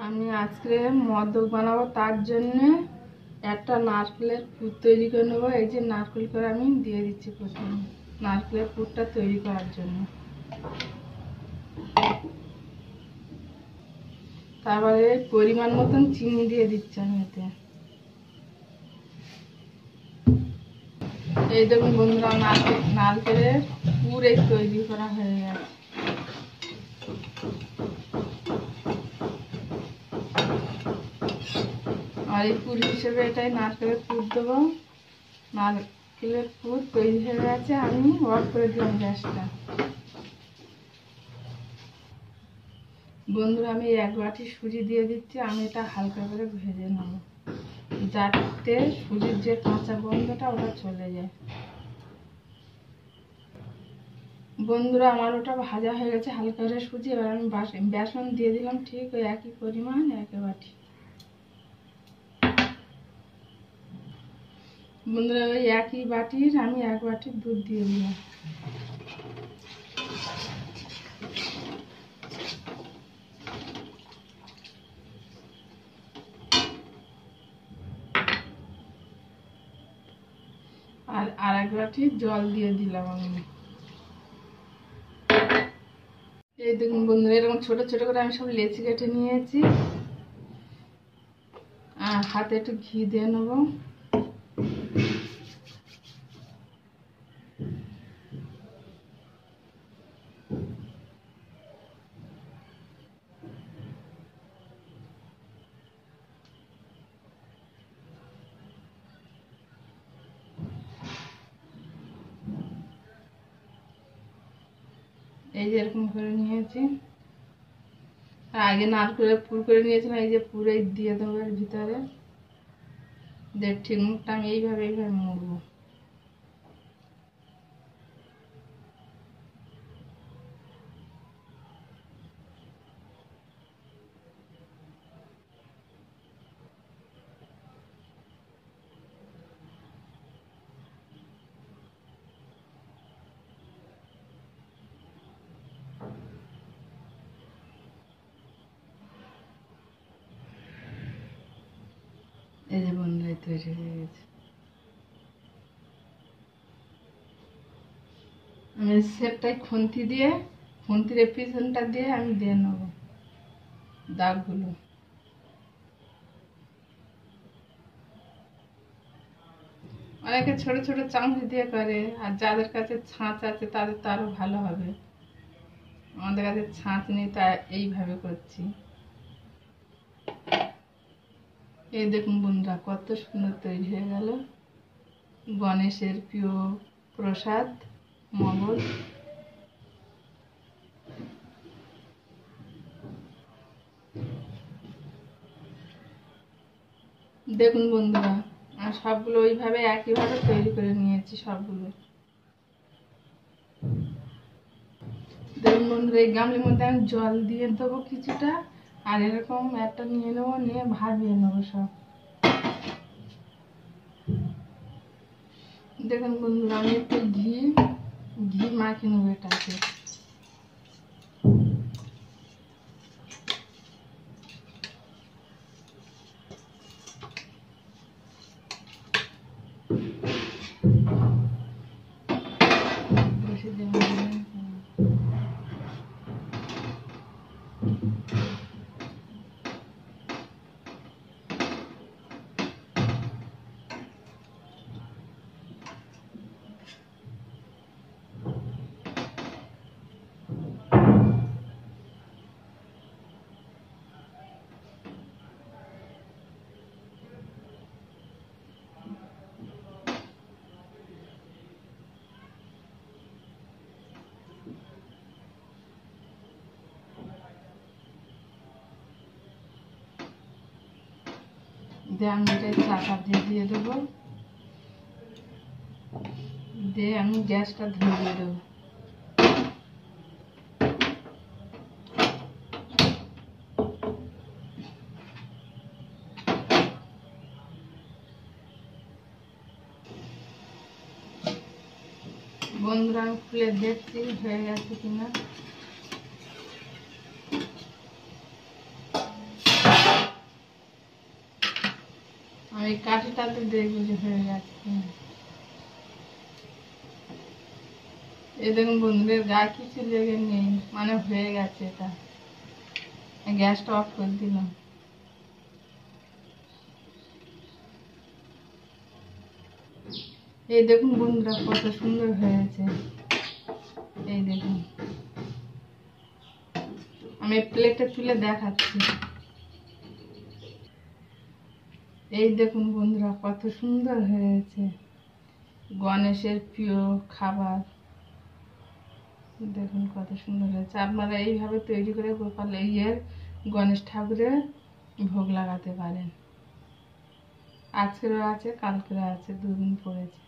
আমি আজকে মদক বানাবো, তার জন্য একটা নারকেলের পুর তৈরি করে নেবো। এই যে নারকেল করে আমি দিয়ে দিচ্ছি প্রথমে নারকেলের পুরটা তৈরি করার জন্য। তারপরে পরিমাণ মতন চিনি দিয়ে দিচ্ছি আমি এতে। এই দেখুন বন্ধুরা, নারকেলের পুর এই তৈরি করা হয়ে গেছে। আর এই পুর হিসেবে এটাই নারকেলের পুর দেবো। নারকেলের পুর তৈরি হয়ে গেছে, আমি অফ করে দিলাম গ্যাসটা। বন্ধুরা, আমি 1 বাটি সুজি দিয়ে দিচ্ছি। আমি এটা হালকা করে ভেজে নেব, যাতে সুজির যে কাঁচা গন্ধটা ওটা চলে যায়। বন্ধুরা, আমার ওটা ভাজা হয়ে গেছে হালকা করে সুজি। এবার আমি বেসন দিয়ে দিলাম ঠিক ওই একই পরিমাণ 1 বাটি। বন্ধুরা, ওই একই বাটির আমি 1 বাটি দুধ দিয়ে দিলাম। আর 1 বাটি জল দিয়ে দিলাম আমি। এই দেখুন বন্ধুরা, এরকম ছোট ছোট করে আমি সব লেচি কেটে নিয়েছি। আর হাতে একটু ঘি দিয়ে নেবো। এই যে এরকম করে নিয়েছি। আগে নারকেলের পুর করে নিয়েছিলাম, এই যে পুরে দিয়ে দেবো এর ভিতরে। ঠিক মুখটা আমি এইভাবে মুড়বো। এই যে বন্ধুরা, তৈরি হয়ে গেছে। আমি শেপটাই খুন্তির পিছনটা দিয়ে আমি দিয়ে নেবো দাগগুলো। অনেকে ছোট ছোট চামচ দিয়ে করে, আর যাদের কাছে ছাঁচ আছে তাদের তো আরো ভালো হবে। আমাদের কাছে ছাঁচ নেই, তা এইভাবে করছি। এই দেখুন বন্ধুরা, কত সুন্দর তৈরি হয়ে গেল গণেশের প্রিয় প্রসাদ মগজ। দেখুন বন্ধুরা, আর সবগুলো ওইভাবে একইভাবে তৈরি করে নিয়েছি সবগুলো। দেখুন বন্ধুরা, এই গামলির মধ্যে আমি জল দিয়ে দেবো কিছুটা, আর এরকম একটা নিয়ে নেবো, নিয়ে ভাবিয়ে নেবো সব। দেখুন বন্ধুরা, আমি একটু ঘি মাখিয়ে নেবো এটাকে। দিয়ে আমি এটা চাপা দিয়ে দেবো, দিয়ে আমি গ্যাসটা ধরিয়ে দেবো। বন্ধুরা, আমি খুলে দেখছি হয়ে গেছে কিনা। এই কাঠিটাতে দেখবো যে হয়ে গেছে কিনা। এই দেখুন বন্ধুদের গায়ে কিছু লেগে নেই, মানে হয়ে গেছে। এটা গ্যাসটা অফ করে দিলাম। এই দেখুন বন্ধুরা কত সুন্দর হয়েছে। এই দেখুন আমি প্লেটে তুলে দেখাচ্ছি। এই দেখুন বন্ধুরা কত সুন্দর হয়েছে, গণেশের প্রিয় খাবার। দেখুন কত সুন্দর হয়েছে। আপনারা এইভাবে তৈরি করে গোপাল গণেশ ঠাকুরের ভোগ লাগাতে পারেন। আজকেরও আছে, কালকেরও আছে, দুদিন পড়েছে।